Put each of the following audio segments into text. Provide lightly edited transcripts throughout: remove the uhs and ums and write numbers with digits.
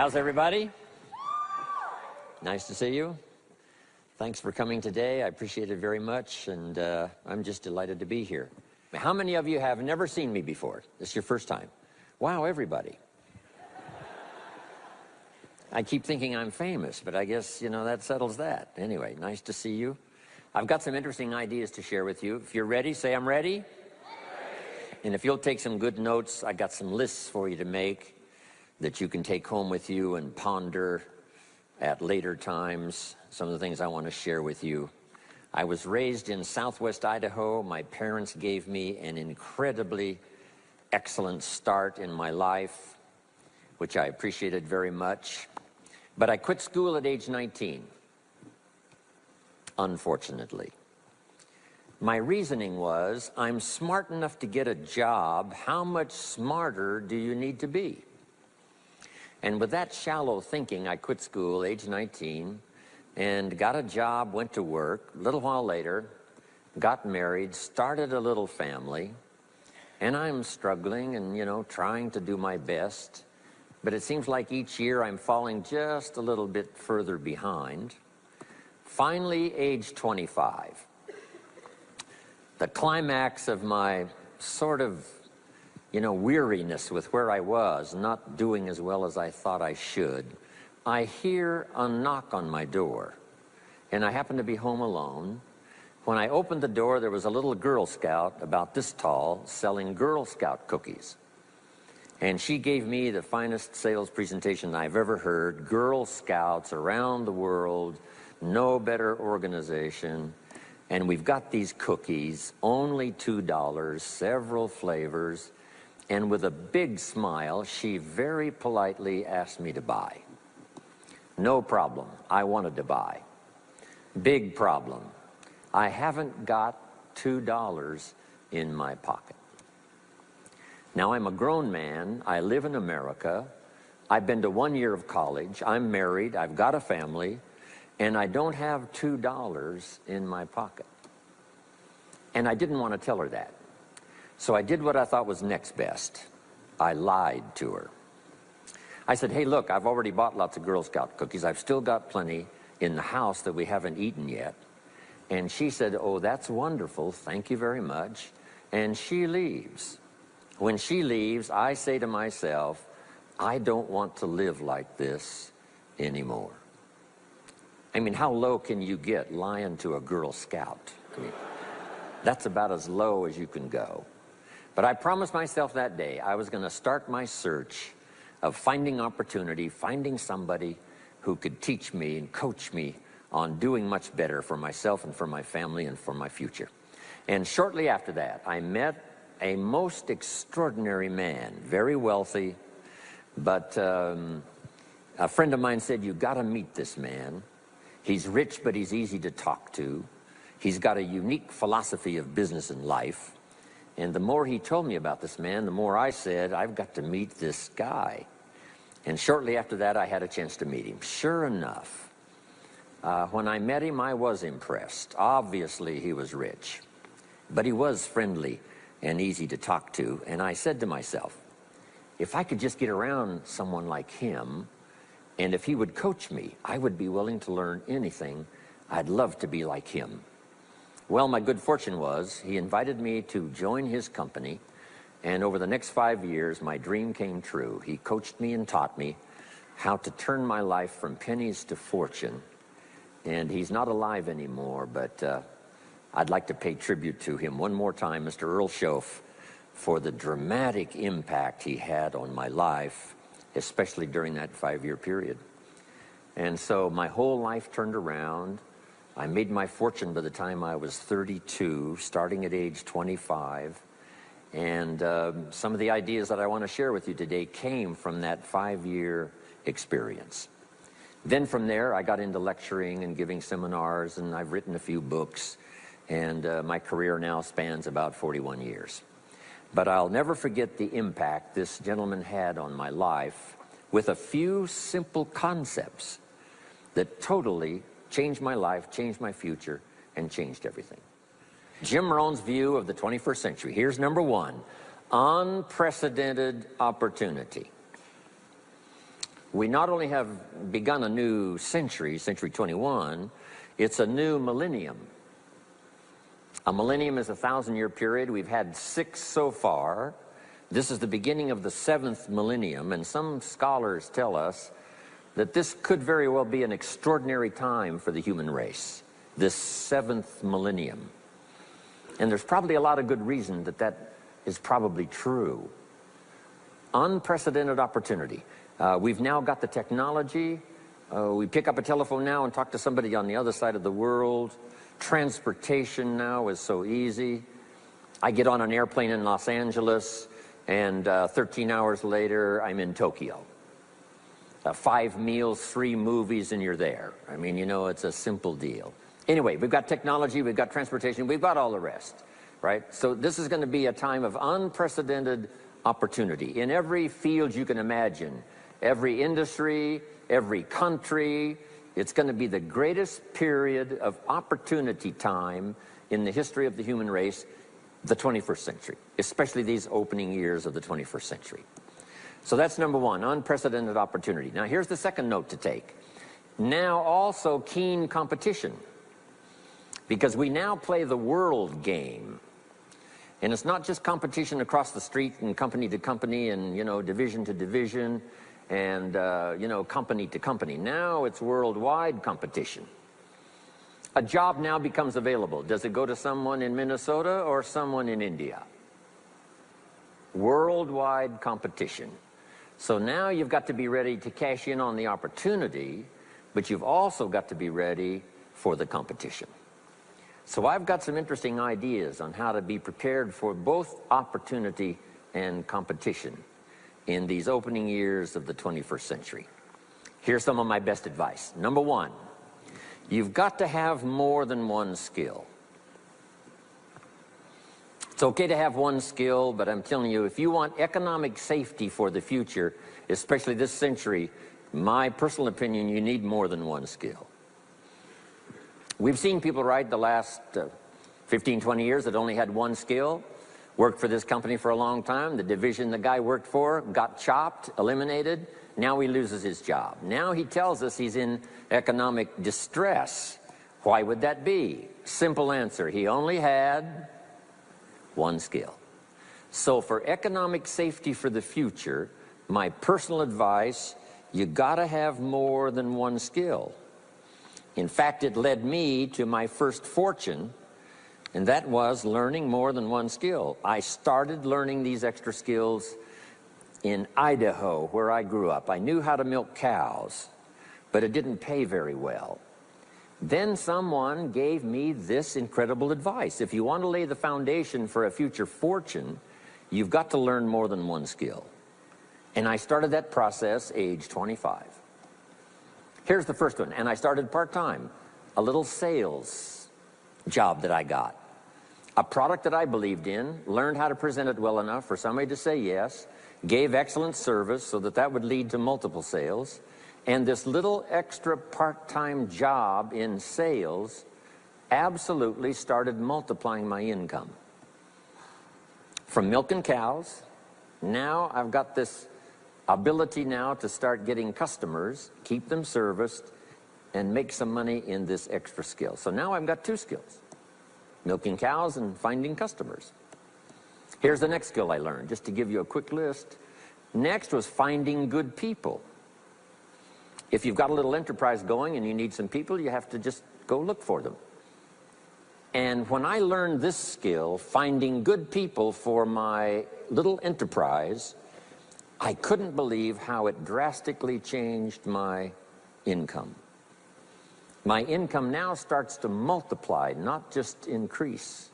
How's everybody? Nice to see you. Thanks for coming today. I appreciate it very much, and I'm just delighted to be here. How many of you have never seen me before? This is your first time. Wow, everybody. I keep thinking I'm famous, but I guess, you know, that settles that. Anyway, nice to see you. I've got some interesting ideas to share with you. If you're ready, say I'm ready. And if you'll take some good notes, I got some lists for you to make that you can take home with you and ponder at later times. Some of the things I want to share with you. I was raised in Southwest Idaho. My parents gave me an incredibly excellent start in my life, which I appreciated very much. But I quit school at age 19, unfortunately. My reasoning was, I'm smart enough to get a job. How much smarter do you need to be? And with that shallow thinking, I quit school, age 19, and got a job, went to work. A little while later, got married, started a little family, and I'm struggling and, you know, trying to do my best. But it seems like each year I'm falling just a little bit further behind. Finally, age 25. The climax of my sort of, you know, weariness with where I was, not doing as well as I thought I should. I hear a knock on my door, and I happen to be home alone. When I opened the door, there was a little Girl Scout about this tall selling Girl Scout cookies. And she gave me the finest sales presentation I've ever heard. Girl Scouts around the world, no better organization. And we've got these cookies, only $2, several flavors. And with a big smile, she very politely asked me to buy. No problem, I wanted to buy. Big problem, I haven't got $2 in my pocket. Now, I'm a grown man, I live in America, I've been to 1 year of college, I'm married, I've got a family, and I don't have $2 in my pocket. And I didn't want to tell her that. So I did what I thought was next best. I lied to her. I said, hey, look, I've already bought lots of Girl Scout cookies. I've still got plenty in the house that we haven't eaten yet. And she said, oh, that's wonderful. Thank you very much. And she leaves. When she leaves, I say to myself, I don't want to live like this anymore. I mean, how low can you get lying to a Girl Scout? I mean, that's about as low as you can go. But I promised myself that day I was going to start my search of finding opportunity, finding somebody who could teach me and coach me on doing much better for myself and for my family and for my future. And shortly after that, I met a most extraordinary man, very wealthy, but a friend of mine said, you've got to meet this man. He's rich, but he's easy to talk to. He's got a unique philosophy of business and life. And the more he told me about this man, the more I said, I've got to meet this guy. And shortly after that, I had a chance to meet him. Sure enough, when I met him, I was impressed. Obviously, he was rich, but he was friendly and easy to talk to. And I said to myself, if I could just get around someone like him, and if he would coach me, I would be willing to learn anything. I'd love to be like him. Well, my good fortune was he invited me to join his company, and over the next 5 years, my dream came true. He coached me and taught me how to turn my life from pennies to fortune. And he's not alive anymore, but I'd like to pay tribute to him one more time, Mr. Earl Schoaf, for the dramatic impact he had on my life, especially during that 5-year period. And so my whole life turned around. I made my fortune by the time I was 32, starting at age 25. And some of the ideas that I want to share with you today came from that 5-year experience. Then from there, I got into lecturing and giving seminars, and I've written a few books. And my career now spans about 41 years. But I'll never forget the impact this gentleman had on my life with a few simple concepts that totally changed my life, changed my future, and changed everything. Jim Rohn's view of the 21st century. Here's number one, unprecedented opportunity. We not only have begun a new century, century 21, it's a new millennium. A millennium is a 1,000-year period. We've had 6 so far. This is the beginning of the 7th millennium, and some scholars tell us that this could very well be an extraordinary time for the human race, this 7th millennium. And there's probably a lot of good reason that that is probably true. Unprecedented opportunity. We've now got the technology. We pick up a telephone now and talk to somebody on the other side of the world. Transportation now is so easy. I get on an airplane in Los Angeles, and 13 hours later, I'm in Tokyo. 5 meals, 3 movies, and you're there. I mean, you know, it's a simple deal. Anyway, we've got technology, we've got transportation, we've got all the rest, right? So this is going to be a time of unprecedented opportunity in every field you can imagine, every industry, every country. It's going to be the greatest period of opportunity time in the history of the human race, the 21st century, especially these opening years of the 21st century. So that's number one, unprecedented opportunity. Now here's the second note to take. Now also keen competition, because we now play the world game. And it's not just competition across the street and company to company and, you know, division to division and, you know, company to company. Now it's worldwide competition. A job now becomes available. Does it go to someone in Minnesota or someone in India? Worldwide competition. So now you've got to be ready to cash in on the opportunity, but you've also got to be ready for the competition. So I've got some interesting ideas on how to be prepared for both opportunity and competition in these opening years of the 21st century. Here's some of my best advice. Number one, you've got to have more than one skill. It's okay to have one skill, but I'm telling you, if you want economic safety for the future, especially this century, my personal opinion, you need more than one skill. We've seen people, right, the last 15, 20 years that only had one skill, worked for this company for a long time. The division the guy worked for got chopped, eliminated. Now he loses his job. Now he tells us he's in economic distress. Why would that be? Simple answer. He only had one skill. So for economic safety for the future, my personal advice, you gotta have more than one skill. In fact, it led me to my first fortune, and that was learning more than one skill. I started learning these extra skills in Idaho, where I grew up. I knew how to milk cows, but it didn't pay very well. Then someone gave me this incredible advice. If you want to lay the foundation for a future fortune, you've got to learn more than one skill. And I started that process age 25. Here's the first one, and I started part-time, a little sales job that I got. A product that I believed in, learned how to present it well enough for somebody to say yes, gave excellent service so that that would lead to multiple sales, and this little extra part-time job in sales absolutely started multiplying my income. From milking cows, now I've got this ability now to start getting customers, keep them serviced, and make some money in this extra skill. So now I've got 2 skills, milking cows and finding customers. Here's the next skill I learned, just to give you a quick list. Next was finding good people. If you've got a little enterprise going and you need some people, you have to just go look for them. And when I learned this skill, finding good people for my little enterprise, I couldn't believe how it drastically changed my income. My income now starts to multiply, not just increase.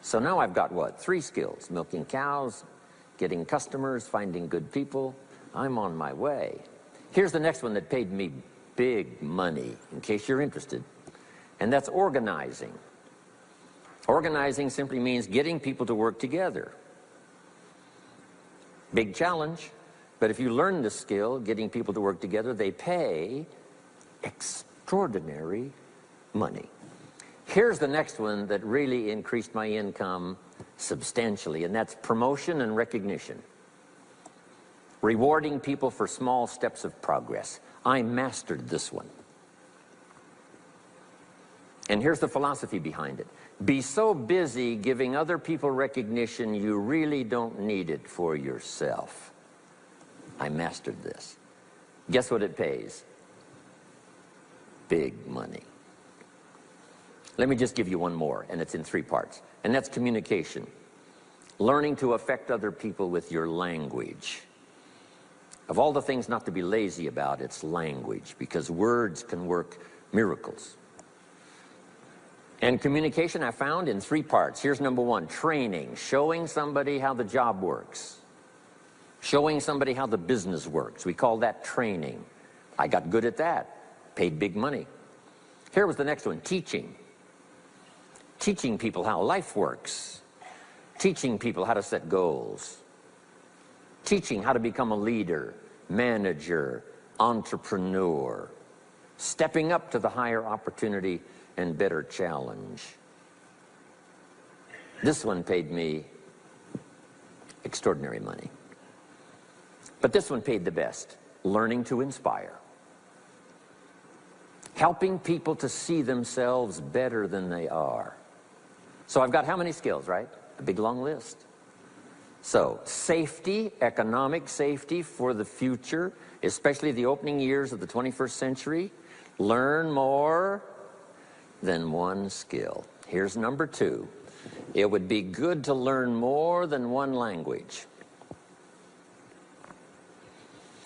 So now I've got what? 3 skills: milking cows, getting customers, finding good people. I'm on my way. Here's the next one that paid me big money, in case you're interested, and that's organizing. Organizing simply means getting people to work together. Big challenge, but if you learn this skill, getting people to work together, they pay extraordinary money. Here's the next one that really increased my income substantially, and that's promotion and recognition. Rewarding people for small steps of progress. I mastered this one. And here's the philosophy behind it. Be so busy giving other people recognition you really don't need it for yourself. I mastered this. Guess what it pays? Big money. Let me just give you one more, and it's in 3 parts. And that's communication. Learning to affect other people with your language. Of all the things not to be lazy about, it's language, because words can work miracles. And communication I found in 3 parts. Here's number 1, training, showing somebody how the job works. Showing somebody how the business works. We call that training. I got good at that, paid big money. Here was the next one, teaching. Teaching people how life works. Teaching people how to set goals. Teaching how to become a leader, manager, entrepreneur. Stepping up to the higher opportunity and better challenge. This one paid me extraordinary money. But this one paid the best. Learning to inspire. Helping people to see themselves better than they are. So I've got how many skills, right? A big long list. So safety, economic safety for the future, especially the opening years of the 21st century. Learn more than one skill. Here's number 2. It would be good to learn more than one language.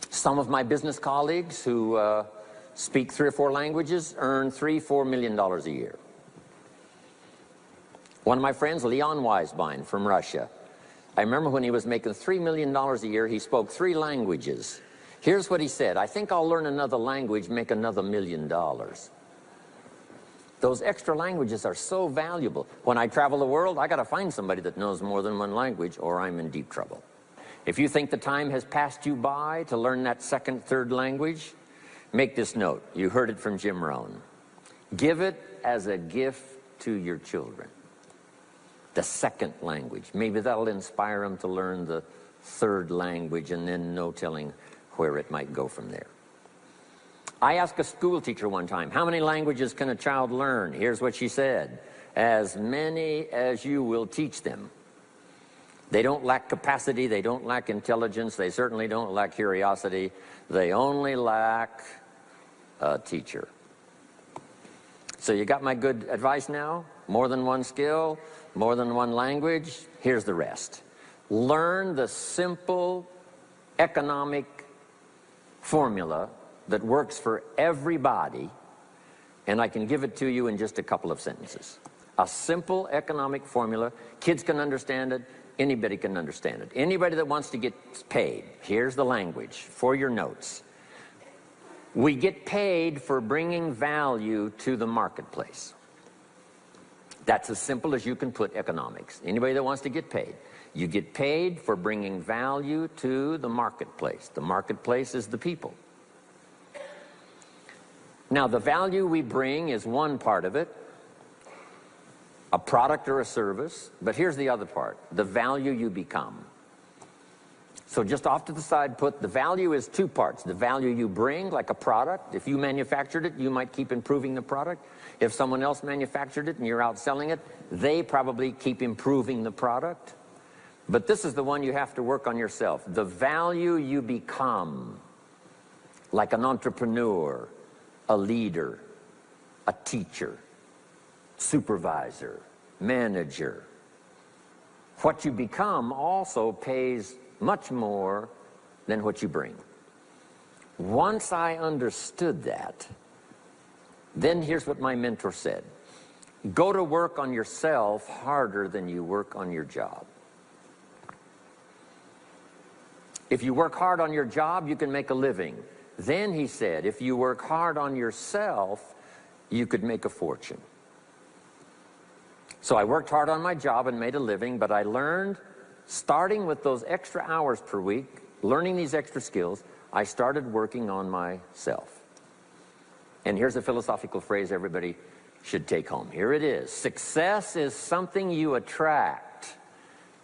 Some of my business colleagues who speak 3 or 4 languages earn $3-4 million a year. One of my friends, Leon Weisbein from Russia, I remember when he was making $3 million a year, he spoke 3 languages. Here's what he said: I think I'll learn another language, make another $1 million. Those extra languages are so valuable. When I travel the world, I got to find somebody that knows more than one language, or I'm in deep trouble. If you think the time has passed you by to learn that 2nd, 3rd language, make this note. You heard it from Jim Rohn. Give it as a gift to your children. The 2nd language. Maybe that'll inspire them to learn the 3rd language, and then no telling where it might go from there. I asked a school teacher one time, how many languages can a child learn? Here's what she said: as many as you will teach them. They don't lack capacity, they don't lack intelligence, they certainly don't lack curiosity. They only lack a teacher. So you got my good advice now? More than one skill, more than one language. Here's the rest. Learn the simple economic formula that works for everybody, and I can give it to you in just a couple of sentences. A simple economic formula. Kids can understand it. Anybody can understand it. Anybody that wants to get paid. Here's the language for your notes. We get paid for bringing value to the marketplace. That's as simple as you can put economics. Anybody that wants to get paid. You get paid for bringing value to the marketplace. The marketplace is the people. Now, the value we bring is one part of it, a product or a service, but here's the other part, the value you become. So just off to the side, put the value is 2 parts. The value you bring, like a product. If you manufactured it, you might keep improving the product. If someone else manufactured it and you're out selling it, they probably keep improving the product. But this is the one you have to work on yourself. The value you become, like an entrepreneur, a leader, a teacher, supervisor, manager. What you become also pays much more than what you bring. Once I understood that, then here's what my mentor said. Go to work on yourself harder than you work on your job. If you work hard on your job, you can make a living. Then he said, if you work hard on yourself, you could make a fortune. So I worked hard on my job and made a living, but I learned, starting with those extra hours per week, learning these extra skills, I started working on myself. And here's a philosophical phrase everybody should take home. Here it is. Success is something you attract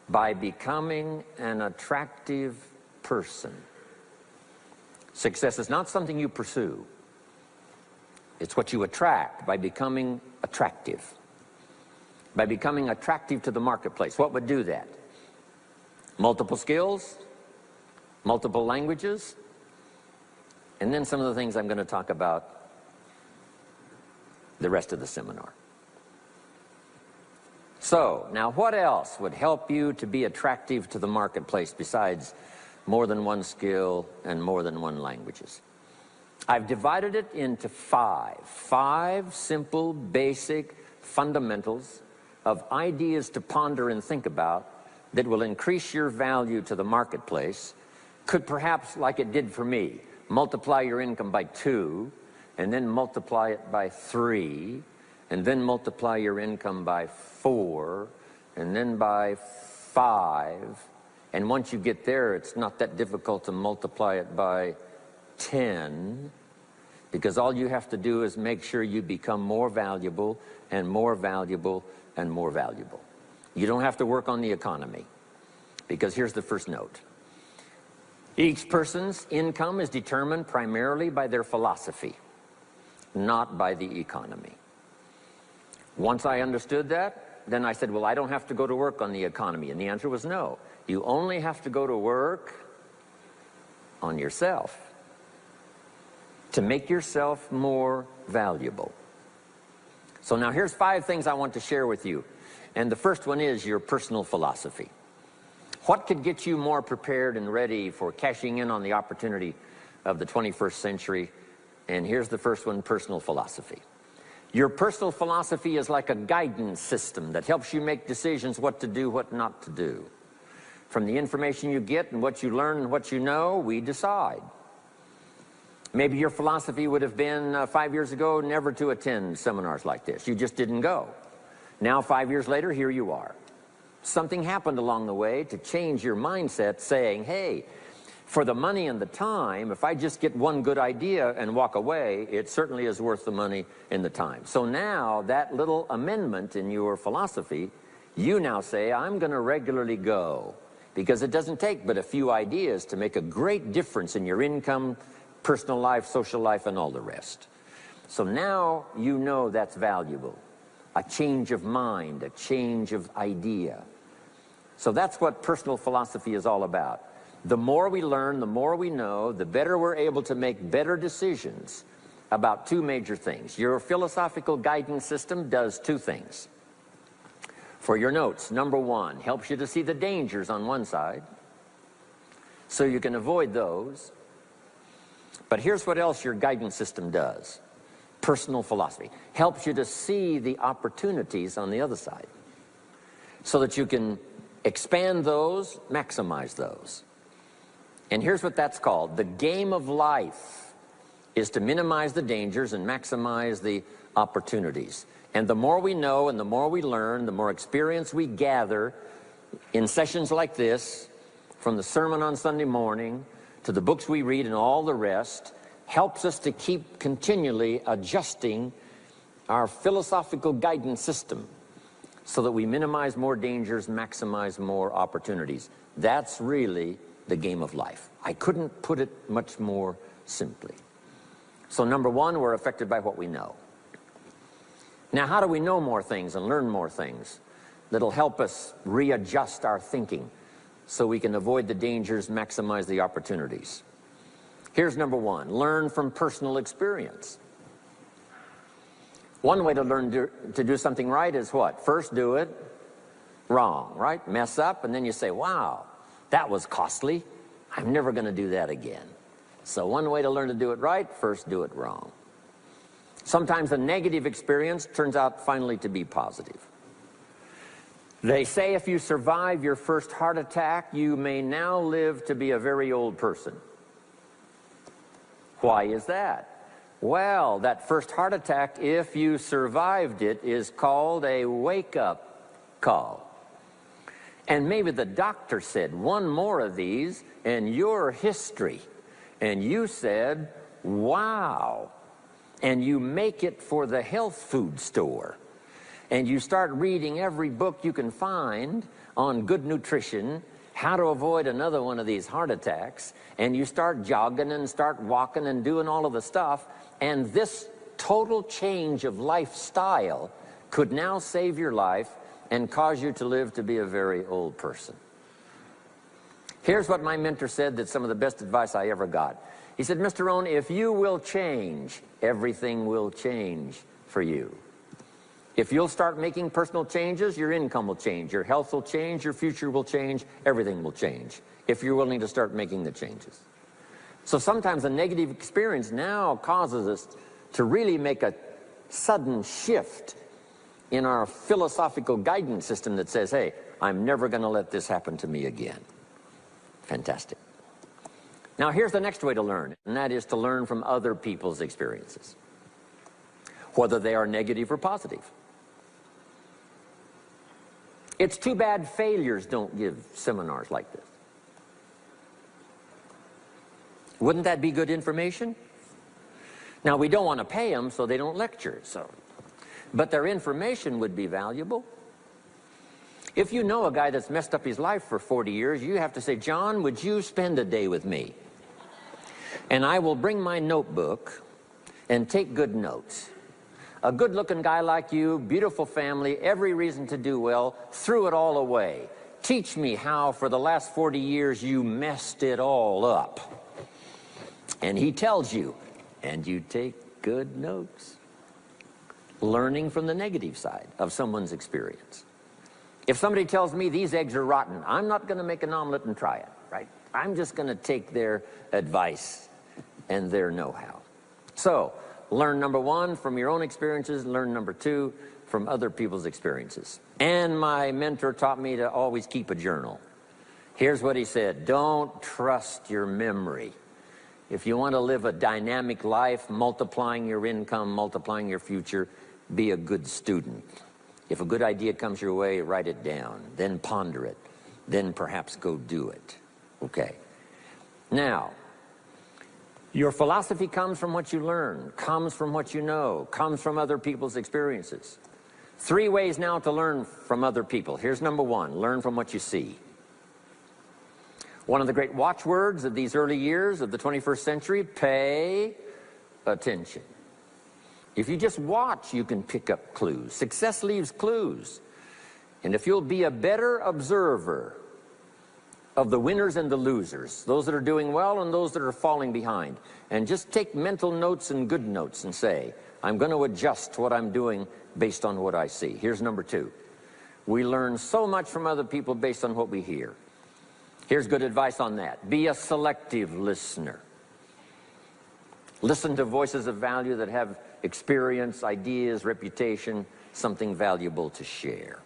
by becoming an attractive person. Success is not something you pursue. It's what you attract by becoming attractive. By becoming attractive to the marketplace. What would do that? Multiple skills, multiple languages, and then some of the things I'm going to talk about the rest of the seminar. So, now what else would help you to be attractive to the marketplace besides more than one skill and more than one languages? I've divided it into five simple, basic fundamentals of ideas to ponder and think about that will increase your value to the marketplace. Could perhaps, like it did for me, multiply your income by 2, and then multiply it by 3, and then multiply your income by 4, and then by 5. And once you get there, it's not that difficult to multiply it by 10, because all you have to do is make sure you become more valuable and more valuable and more valuable. You don't have to work on the economy, because here's the first note. Each person's income is determined primarily by their philosophy, not by the economy. Once I understood that, then I said, well, I don't have to go to work on the economy. And the answer was no. You only have to go to work on yourself to make yourself more valuable. So now here's 5 things I want to share with you. And the first one is your personal philosophy. What could get you more prepared and ready for cashing in on the opportunity of the 21st century? And here's the first one, personal philosophy. Your personal philosophy is like a guidance system that helps you make decisions what to do, what not to do. From the information you get and what you learn and what you know, we decide. Maybe your philosophy would have been 5 years ago never to attend seminars like this. You just didn't go. Now 5 years later, here you are. Something happened along the way to change your mindset, saying, hey, for the money and the time, if I just get one good idea and walk away, it certainly is worth the money and the time. So now that little amendment in your philosophy, you now say, I'm going to regularly go, because it doesn't take but a few ideas to make a great difference in your income, personal life, social life, and all the rest. So now you know that's valuable. A change of mind, a change of idea. So that's what personal philosophy is all about. The more we learn, the more we know, the better we're able to make better decisions about 2 major things. Your philosophical guidance system does 2 things. For your notes, number 1, helps you to see the dangers on one side, so you can avoid those. But here's what else your guidance system does. Personal philosophy helps you to see the opportunities on the other side, so that you can expand those, maximize those. And here's what that's called. The game of life is to minimize the dangers and maximize the opportunities. And the more we know and the more we learn, the more experience we gather in sessions like this, from the sermon on Sunday morning to the books we read and all the rest, helps us to keep continually adjusting our philosophical guidance system so that we minimize more dangers, maximize more opportunities. That's really the game of life. I couldn't put it much more simply. So number 1, we're affected by what we know. Now, how do we know more things and learn more things that'll help us readjust our thinking so we can avoid the dangers, maximize the opportunities? Here's number 1, learn from personal experience. One way to learn to do something right is what? First do it wrong, right? Mess up, and then you say, wow, that was costly. I'm never going to do that again. So one way to learn to do it right, first do it wrong. Sometimes a negative experience turns out finally to be positive. They say if you survive your first heart attack, you may now live to be a very old person. Why is that? Well, that first heart attack, if you survived it, is called a wake-up call. And maybe the doctor said, one more of these and you're history. And you said, wow. And you make it for the health food store. And you start reading every book you can find on good nutrition, how to avoid another one of these heart attacks, and you start jogging and start walking and doing all of the stuff, and this total change of lifestyle could now save your life and cause you to live to be a very old person. Here's what my mentor said, that's some of the best advice I ever got. He said, Mr. Rohn, if you will change, everything will change for you. If you'll start making personal changes, your income will change, your health will change, your future will change, everything will change, if you're willing to start making the changes. So sometimes a negative experience now causes us to really make a sudden shift in our philosophical guidance system that says, hey, I'm never going to let this happen to me again. Fantastic. Now here's the next way to learn, and that is to learn from other people's experiences, whether they are negative or positive. It's too bad failures don't give seminars like this. Wouldn't that be good information? Now, we don't want to pay them, so they don't lecture, but their information would be valuable. If you know a guy that's messed up his life for 40 years, you have to say, John, would you spend a day with me? And I will bring my notebook and take good notes. A good-looking guy like you, beautiful family, every reason to do well, threw it all away. Teach me how for the last 40 years you messed it all up. And he tells you, and you take good notes. Learning from the negative side of someone's experience. If somebody tells me these eggs are rotten, I'm not going to make an omelet and try it, right? I'm just going to take their advice and their know-how. So, learn number one from your own experiences, learn number two from other people's experiences. And my mentor taught me to always keep a journal. Here's what he said, don't trust your memory. If you want to live a dynamic life, multiplying your income, multiplying your future, be a good student. If a good idea comes your way, write it down, then ponder it, then perhaps go do it. Okay. Now, your philosophy comes from what you learn, comes from what you know, comes from other people's experiences. 3 ways now to learn from other people. Here's number one, learn from what you see. One of the great watchwords of these early years of the 21st century, pay attention. If you just watch, you can pick up clues. Success leaves clues. And if you'll be a better observer of the winners and the losers, those that are doing well and those that are falling behind, and just take mental notes and good notes and say, I'm going to adjust what I'm doing based on what I see. Here's number two. We learn so much from other people based on what we hear. Here's good advice on that. Be a selective listener. Listen to voices of value that have experience, ideas, reputation, something valuable to share.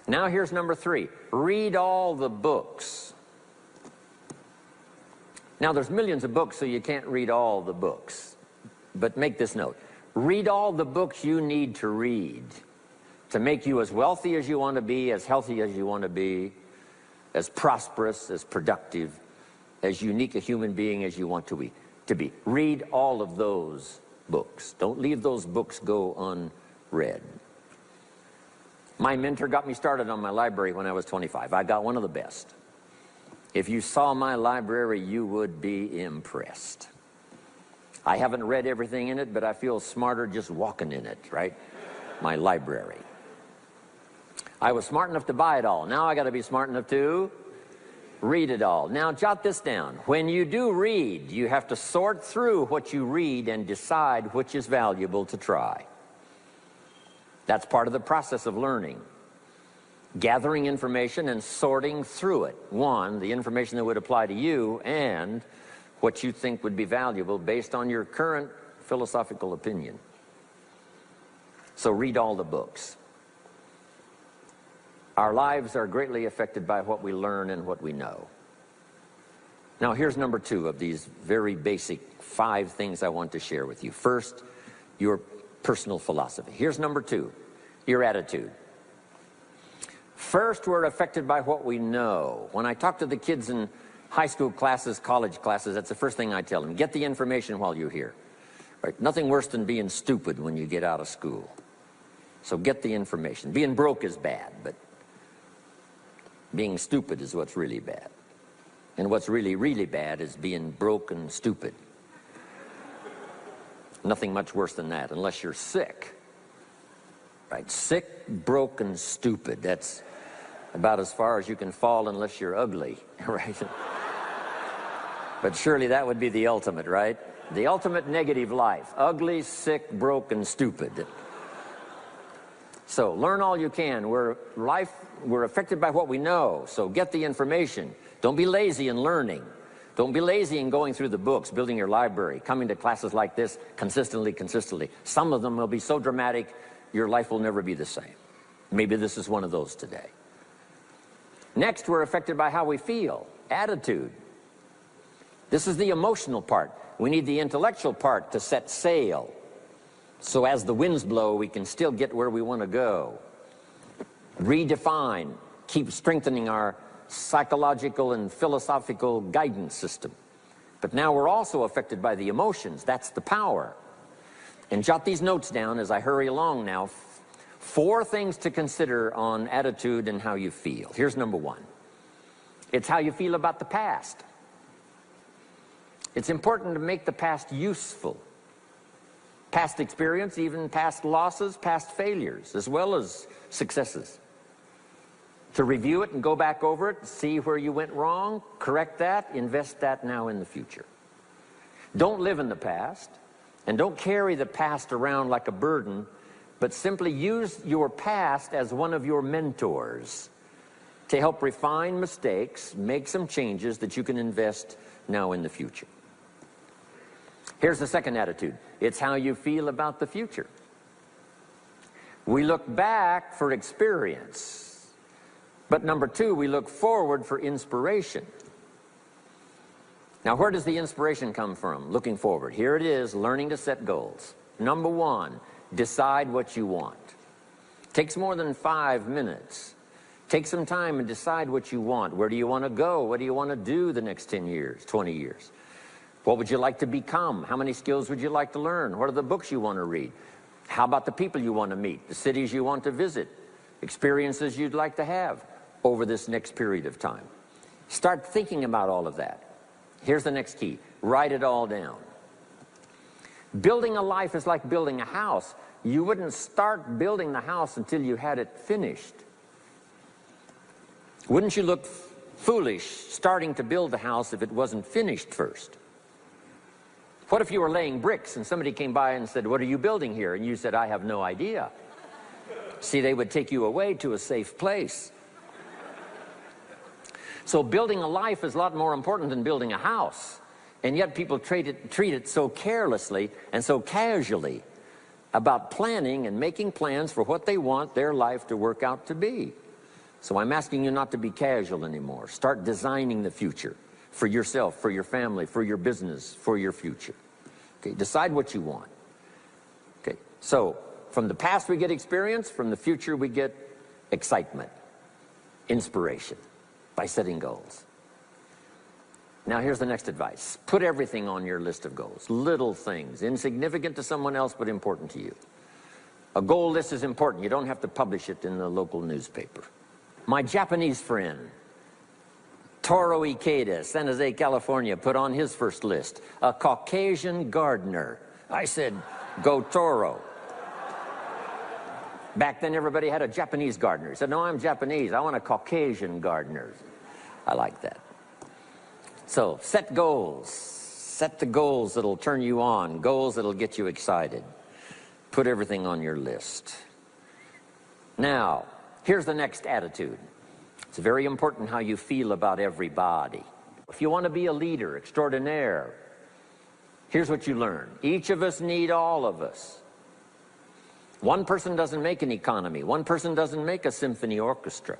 Now here's number three. Read all the books. Now there's millions of books, so you can't read all the books. But make this note. Read all the books you need to read to make you as wealthy as you want to be, as healthy as you want to be, as prosperous, as productive, as unique a human being as you want to be. Read all of those books. Don't leave those books go unread. My mentor got me started on my library when I was 25. I got one of the best. If you saw my library, you would be impressed. I haven't read everything in it, but I feel smarter just walking in it, right? My library. I was smart enough to buy it all. Now I got to be smart enough to read it all. Now jot this down. When you do read, you have to sort through what you read and decide which is valuable to try. That's part of the process of learning. Gathering information and sorting through it. One, the information that would apply to you, and what you think would be valuable based on your current philosophical opinion. So read all the books. Our lives are greatly affected by what we learn and what we know. Now here's number two of these very basic 5 things I want to share with you. First, your personal philosophy. Here's number two, your attitude. First, we're affected by what we know. When I talk to the kids in high school classes, college classes, that's the first thing I tell them. Get the information while you're here. Right? Nothing worse than being stupid when you get out of school. So get the information. Being broke is bad, but Being stupid is what's really bad. And what's really, really bad is being broke and stupid. Nothing much worse than that, unless you're sick. Right? Sick, broke, and stupid. That's about as far as you can fall unless you're ugly, right? But surely that would be the ultimate, right? The ultimate negative life. Ugly, sick, broke, and stupid. So learn all you can. We're affected by what we know, so get the information. Don't be lazy in learning. Don't be lazy in going through the books, building your library, coming to classes like this consistently. Some of them will be so dramatic, your life will never be the same. Maybe this is one of those today. Next, we're affected by how we feel, attitude. This is the emotional part. We need the intellectual part to set sail. So as the winds blow, we can still get where we want to go. Redefine, keep strengthening our psychological and philosophical guidance system. But now we're also affected by the emotions. That's the power. And jot these notes down as I hurry along now. 4 things to consider on attitude and how you feel. Here's number 1. It's how you feel about the past. It's important to make the past useful. Past experience, even past losses, past failures, as well as successes. To review it and go back over it, see where you went wrong, correct that, invest that now in the future. Don't live in the past, and don't carry the past around like a burden, but simply use your past as one of your mentors to help refine mistakes, make some changes that you can invest now in the future. Here's the second attitude. It's how you feel about the future. We look back for experience. But number 2, we look forward for inspiration. Now, where does the inspiration come from? Looking forward. Here it is, learning to set goals. Number 1, decide what you want. Takes more than 5 minutes. Take some time and decide what you want. Where do you want to go? What do you want to do the next 10 years, 20 years? What would you like to become? How many skills would you like to learn? What are the books you want to read? How about the people you want to meet? The cities you want to visit? Experiences you'd like to have over this next period of time? Start thinking about all of that. Here's the next key. Write it all down. Building a life is like building a house. You wouldn't start building the house until you had it finished. Wouldn't you look foolish starting to build the house if it wasn't finished first? What if you were laying bricks and somebody came by and said, "What are you building here?" And you said, "I have no idea." See, they would take you away to a safe place. So building a life is a lot more important than building a house. And yet people treat it so carelessly and so casually about planning and making plans for what they want their life to work out to be. So I'm asking you not to be casual anymore. Start designing the future for yourself, for your family, for your business, for your future. Okay, decide what you want. Okay, so from the past we get experience, from the future we get excitement, inspiration by setting goals. Now here's the next advice. Put everything on your list of goals. Little things, insignificant to someone else but important to you. A goal list is important. You don't have to publish it in the local newspaper. My Japanese friend, Toro Ikeda, San Jose, California, put on his first list, a Caucasian gardener. I said, go Toro. Back then everybody had a Japanese gardener. He said, no, I'm Japanese. I want a Caucasian gardener. I like that. So set goals. Set the goals that'll turn you on, goals that'll get you excited. Put everything on your list. Now, here's the next attitude. It's very important how you feel about everybody. If you want to be a leader extraordinaire, here's what you learn. Each of us need all of us. One person doesn't make an economy. One person doesn't make a symphony orchestra.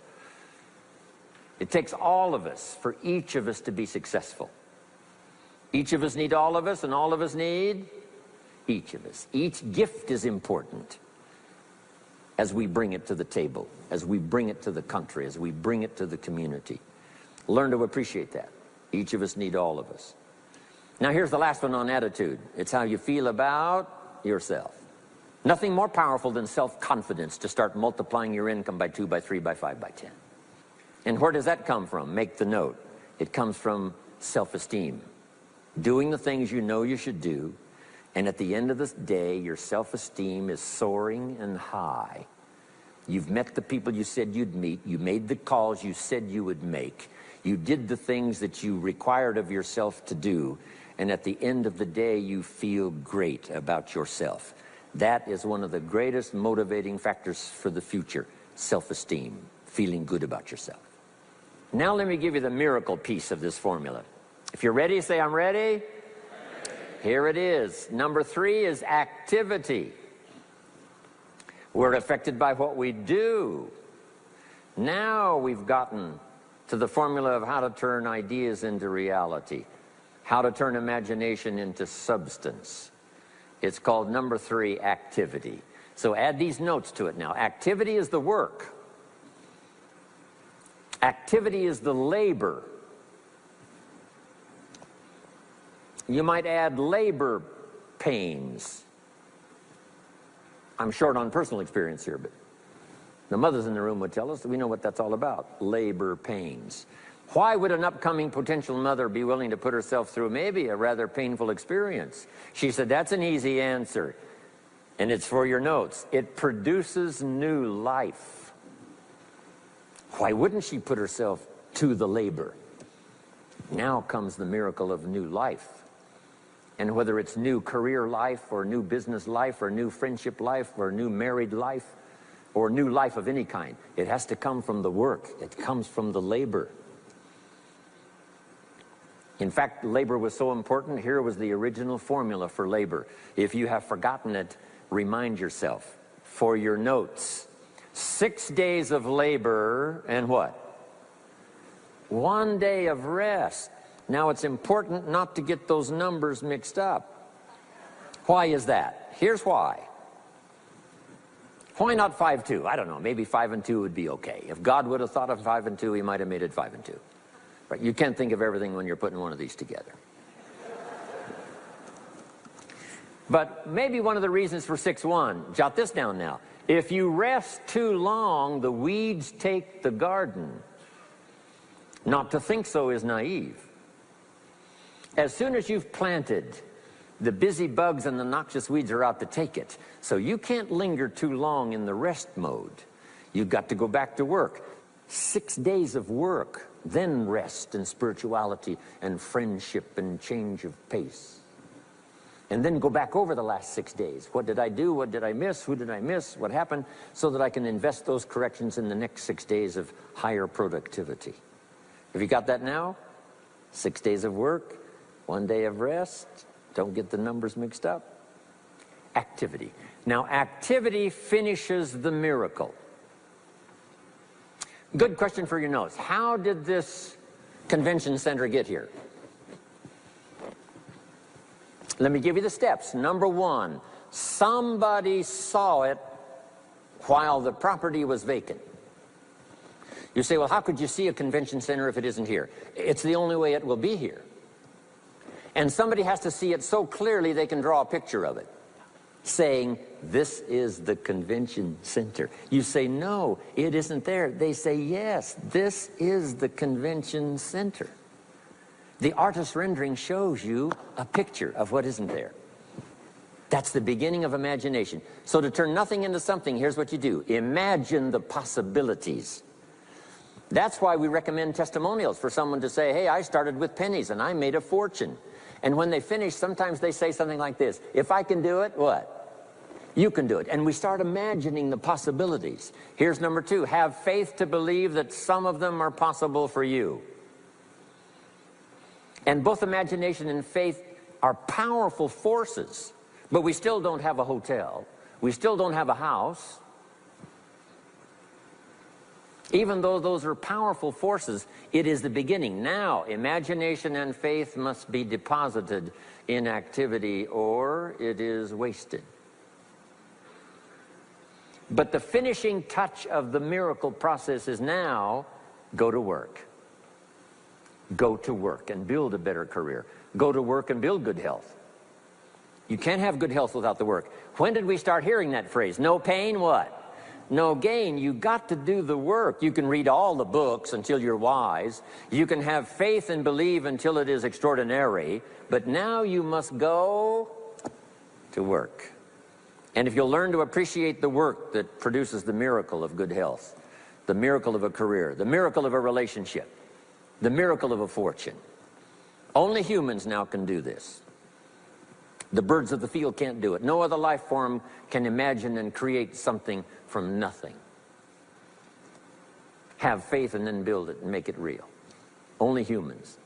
It takes all of us for each of us to be successful. Each of us need all of us, and all of us need each of us. Each gift is important as we bring it to the table, as we bring it to the country, as we bring it to the community. Learn to appreciate that. Each of us need all of us. Now here's the last one on attitude. It's how you feel about yourself. Nothing more powerful than self-confidence to start multiplying your income by 2, by 3, by 5, by 10. And where does that come from? Make the note. It comes from self-esteem. Doing the things you know you should do, and at the end of the day, your self-esteem is soaring and high. You've met the people you said you'd meet. You made the calls you said you would make. You did the things that you required of yourself to do. And at the end of the day, you feel great about yourself. That is one of the greatest motivating factors for the future, self-esteem, feeling good about yourself. Now let me give you the miracle piece of this formula. If you're ready, say, I'm ready. Here it is. Number 3 is activity. We're affected by what we do. Now we've gotten to the formula of how to turn ideas into reality, how to turn imagination into substance. It's called number 3, activity. So add these notes to it now. Activity is the work. Activity is the labor. You might add labor pains. I'm short on personal experience here, but the mothers in the room would tell us that we know what that's all about, labor pains. Why would an upcoming potential mother be willing to put herself through maybe a rather painful experience? She said, that's an easy answer, and it's for your notes. It produces new life. Why wouldn't she put herself to the labor? Now comes the miracle of new life. And whether it's new career life or new business life or new friendship life or new married life or new life of any kind, it has to come from the work. It comes from the labor. In fact, labor was so important. Here was the original formula for labor. If you have forgotten it, remind yourself. For your notes, 6 days of labor and what? 1 day of rest. Now, it's important not to get those numbers mixed up. Why is that? Here's why. Why not 5-2? I don't know. Maybe 5 and 2 would be okay. If God would have thought of 5 and 2, he might have made it 5 and 2. Right? You can't think of everything when you're putting one of these together. But maybe one of the reasons for 6-1, jot this down now. If you rest too long, the weeds take the garden. Not to think so is naive. As soon as you've planted, the busy bugs and the noxious weeds are out to take it. So you can't linger too long in the rest mode. You've got to go back to work. 6 days of work, then rest and spirituality and friendship and change of pace. And then go back over the last 6 days. What did I do? What did I miss? Who did I miss? What happened? So that I can invest those corrections in the next 6 days of higher productivity. Have you got that now? 6 days of work, 1 day of rest. Don't get the numbers mixed up. Activity. Now, activity finishes the miracle. Good question for your notes. How did this convention center get here? Let me give you the steps. Number 1, somebody saw it while the property was vacant. You say, well, how could you see a convention center if it isn't here? It's the only way it will be here. And somebody has to see it so clearly they can draw a picture of it, saying, this is the convention center. You say, no, it isn't there. They say, yes, this is the convention center. The artist's rendering shows you a picture of what isn't there. That's the beginning of imagination. So to turn nothing into something, here's what you do. Imagine the possibilities. That's why we recommend testimonials for someone to say, hey, I started with pennies and I made a fortune. And when they finish, sometimes they say something like this, if I can do it, what? You can do it. And we start imagining the possibilities. Here's number 2, have faith to believe that some of them are possible for you. And both imagination and faith are powerful forces, but we still don't have a hotel. We still don't have a house. Even though those are powerful forces, it is the beginning. Now, imagination and faith must be deposited in activity or it is wasted. But the finishing touch of the miracle process is now, go to work. Go to work and build a better career. Go to work and build good health. You can't have good health without the work. When did we start hearing that phrase? No pain, what? no gain. You got to do the work. You can read all the books until you're wise. You can have faith and believe until it is extraordinary. But now you must go to work. And if you'll learn to appreciate the work that produces the miracle of good health, the miracle of a career, the miracle of a relationship, the miracle of a fortune. Only humans now can do this. The birds of the field can't do it. No other life form can imagine and create something from nothing. Have faith and then build it and make it real. Only humans.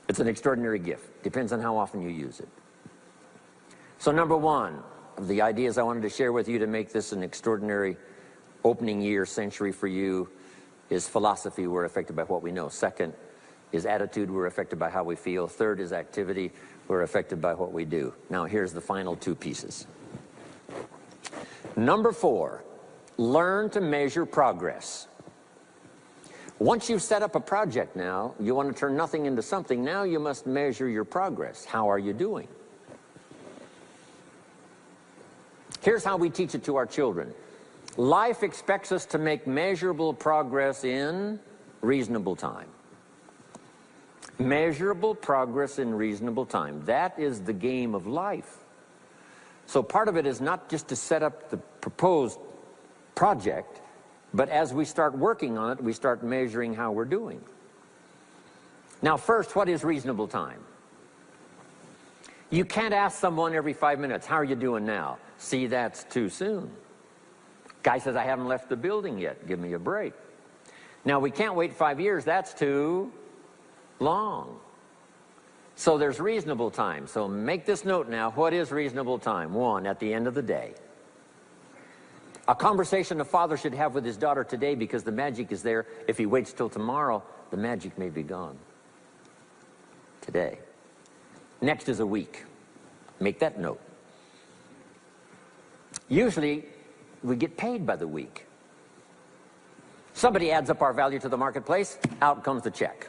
It's an extraordinary gift. Depends on how often you use it. So number one of the ideas I wanted to share with you to make this an extraordinary opening year century for you is philosophy. We're affected by what we know. Second is attitude. We're affected by how we feel. Third is activity. We're affected by what we do. Now here's the final two pieces. Number four, learn to measure progress. Once you've set up a project now, you want to turn nothing into something. Now you must measure your progress. How are you doing? Here's how we teach it to our children. Life expects us to make measurable progress in reasonable time. Measurable progress in reasonable time. That is the game of life. So part of it is not just to set up the proposed project, but as we start working on it, we start measuring how we're doing. Now first, what is reasonable time? You can't ask someone every 5 minutes, how are you doing now? See, that's too soon. Guy says, I haven't left the building yet. Give me a break. Now, we can't wait 5 years. That's too long. So there's reasonable time. So make this note now. What is reasonable time? One, at the end of the day. A conversation a father should have with his daughter today, because the magic is there. If he waits till tomorrow, the magic may be gone. Today. Next is a week. Make that note. Usually, we get paid by the week. Somebody adds up our value to the marketplace, out comes the check.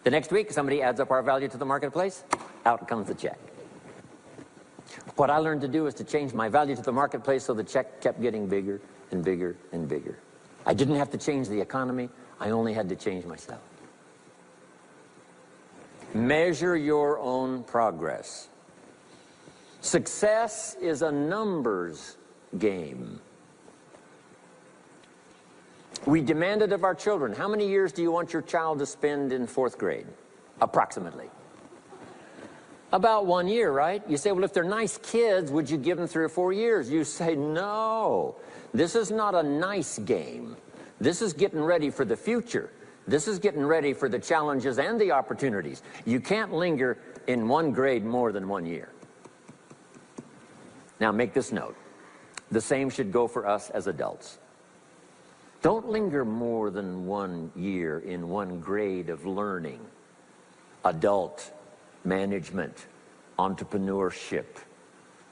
The next week, somebody adds up our value to the marketplace, out comes the check. What I learned to do is to change my value to the marketplace so the check kept getting bigger and bigger and bigger. I didn't have to change the economy, I only had to change myself. Measure your own progress. Success is a numbers game. We demanded of our children, how many years do you want your child to spend in 4th grade? Approximately. About 1 year, right? You say, well, if they're nice kids, would you give them 3 or 4 years? You say, no. This is not a nice game. This is getting ready for the future. This is getting ready for the challenges and the opportunities. You can't linger in 1 grade more than 1 year. Now make this note. The same should go for us as adults. Don't linger more than 1 year in 1 grade of learning. Adult, management, entrepreneurship,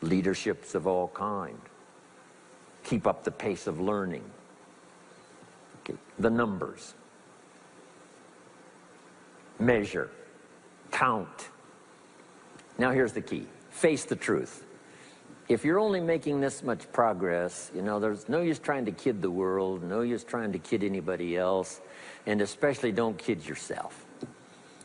leaderships of all kind. Keep up the pace of learning. Okay. The numbers. Measure. Count. Now here's the key. Face the truth. If you're only making this much progress, you know, there's no use trying to kid the world, no use trying to kid anybody else, and especially don't kid yourself.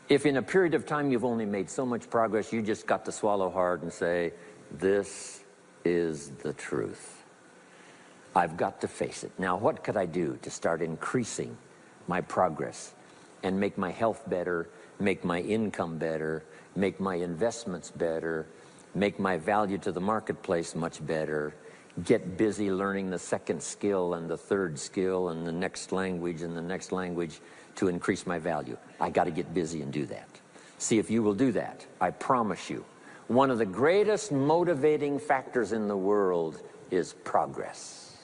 If in a period of time you've only made so much progress, you just got to swallow hard and say, this is the truth. I've got to face it. Now, what could I do to start increasing my progress and make my health better, make my income better, make my investments better, make my value to the marketplace much better, get busy learning the 2nd skill and the 3rd skill and the next language and the next language to increase my value. I got to get busy and do that. See if you will do that. I promise you, one of the greatest motivating factors in the world is progress.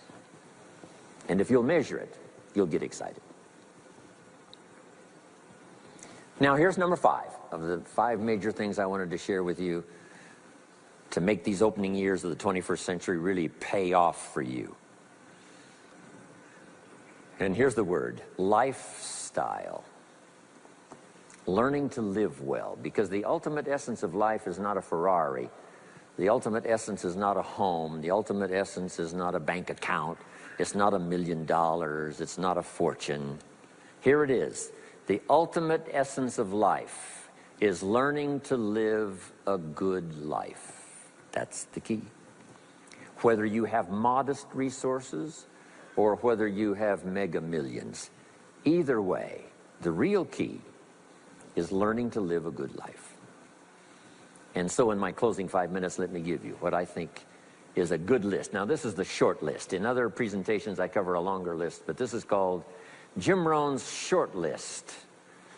And if you'll measure it, you'll get excited. Now here's number 5 of the 5 major things I wanted to share with you to make these opening years of the 21st century really pay off for you. And here's the word, lifestyle. Learning to live well, because the ultimate essence of life is not a Ferrari. The ultimate essence is not a home. The ultimate essence is not a bank account. It's not $1 million. It's not a fortune. Here it is. The ultimate essence of life is learning to live a good life. That's the key. Whether you have modest resources or whether you have mega millions, either way, the real key is learning to live a good life. And so in my closing 5 minutes, let me give you what I think is a good list. Now, this is the short list. In other presentations, I cover a longer list, but this is called Jim Rohn's short list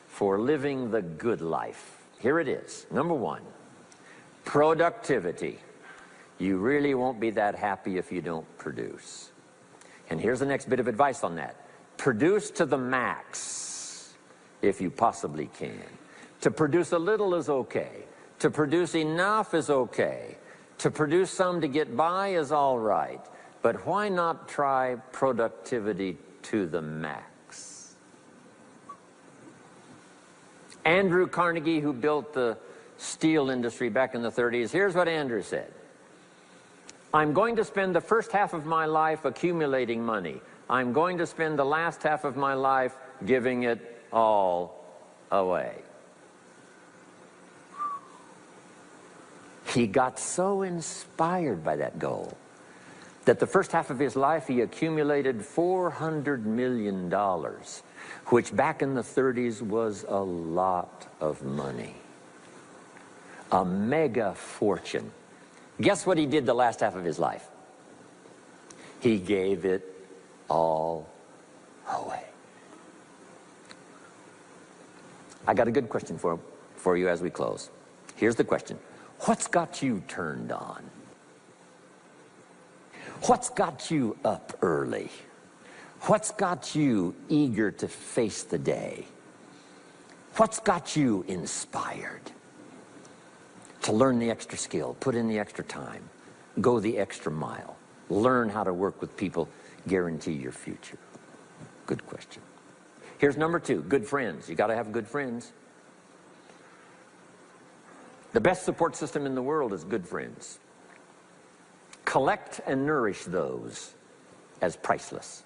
for living the good life. Here it is. Number 1, productivity. You really won't be that happy if you don't produce. And here's the next bit of advice on that. Produce to the max if you possibly can. To produce a little is okay. To produce enough is okay. To produce some to get by is all right. But why not try productivity to the max? Andrew Carnegie, who built the steel industry back in the 30s, here's what Andrew said. I'm going to spend the first half of my life accumulating money. I'm going to spend the last half of my life giving it all away. He got so inspired by that goal that the first half of his life he accumulated $400 million, which back in the 30s was a lot of money. A mega fortune. Guess what he did the last half of his life? He gave it all away. I got a good question for you as we close. Here's the question. What's got you turned on? What's got you up early? What's got you eager to face the day? What's got you inspired to learn the extra skill, put in the extra time, go the extra mile, learn how to work with people, guarantee your future? Good question. Here's number 2, good friends. You got to have good friends. The best support system in the world is good friends. Collect and nourish those as priceless.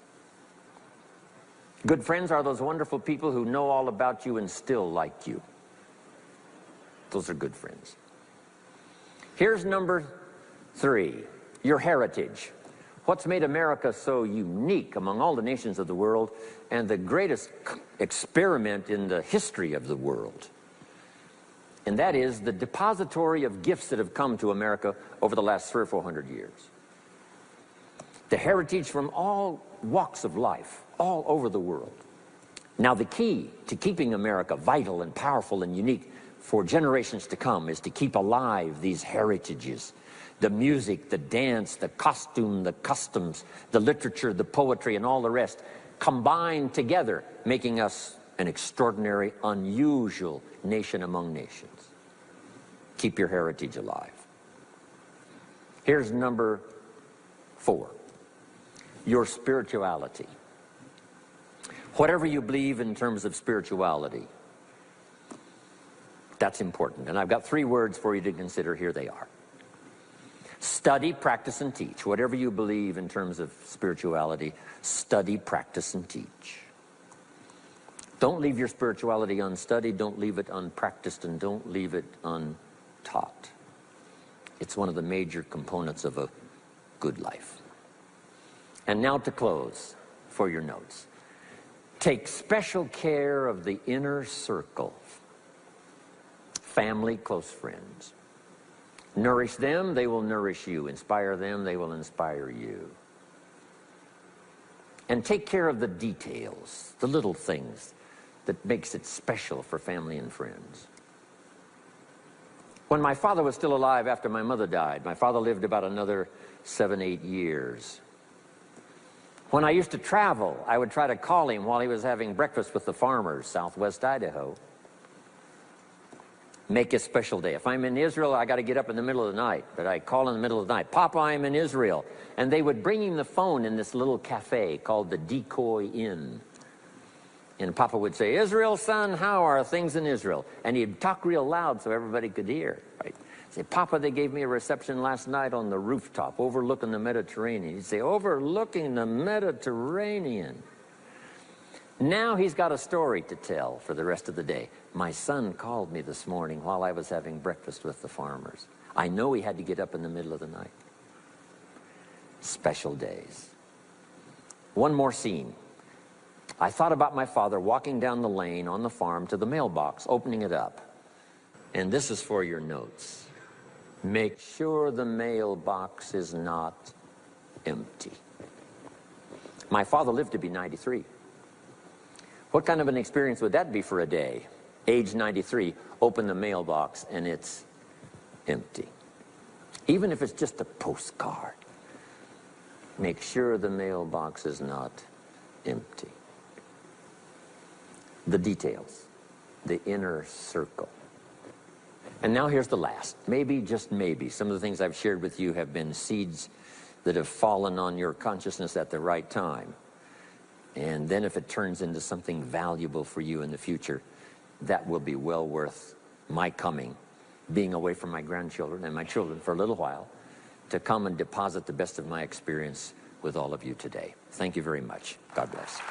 Good friends are those wonderful people who know all about you and still like you. Those are good friends. Here's number 3, your heritage. What's made America so unique among all the nations of the world and the greatest experiment in the history of the world? And that is the depository of gifts that have come to America over the last 300 or 400 years. The heritage from all walks of life, all over the world. Now, the key to keeping America vital and powerful and unique for generations to come is to keep alive these heritages. The music, the dance, the costume, the customs, the literature, the poetry, and all the rest combined together, making us an extraordinary, unusual nation among nations. Keep your heritage alive. Here's number 4, your spirituality. Whatever you believe in terms of spirituality, that's important. And I've got 3 words for you to consider. Here they are. Study, practice, and teach. Whatever you believe in terms of spirituality, study, practice, and teach. Don't leave your spirituality unstudied, don't leave it unpracticed, and don't leave it untaught. It's one of the major components of a good life. And now to close for your notes. Take special care of the inner circle. Family, close friends. Nourish them, they will nourish you. Inspire them, they will inspire you. And take care of the details, the little things that makes it special for family and friends. When my father was still alive after my mother died, my father lived about another 7, 8 years. When I used to travel, I would try to call him while he was having breakfast with the farmers, southwest Idaho. Make a special day. If I'm in Israel, I got to get up in the middle of the night, but I call in the middle of the night, Papa, I'm in Israel. And they would bring him the phone in this little cafe called the Decoy Inn. And Papa would say, Israel, son, how are things in Israel? And he'd talk real loud so everybody could hear, right? Say, Papa, they gave me a reception last night on the rooftop overlooking the Mediterranean. He'd say, overlooking the Mediterranean. Now he's got a story to tell for the rest of the day. My son called me this morning while I was having breakfast with the farmers. I know he had to get up in the middle of the night. Special days. One more scene. I thought about my father walking down the lane on the farm to the mailbox, opening it up. And this is for your notes. Make sure the mailbox is not empty. My father lived to be 93. What kind of an experience would that be for a day? Age 93, open the mailbox and it's empty. Even if it's just a postcard, make sure the mailbox is not empty. The details, the inner circle. And now here's the last. Maybe, just maybe, some of the things I've shared with you have been seeds that have fallen on your consciousness at the right time. And then if it turns into something valuable for you in the future, that will be well worth my coming, being away from my grandchildren and my children for a little while, to come and deposit the best of my experience with all of you today. Thank you very much. God bless.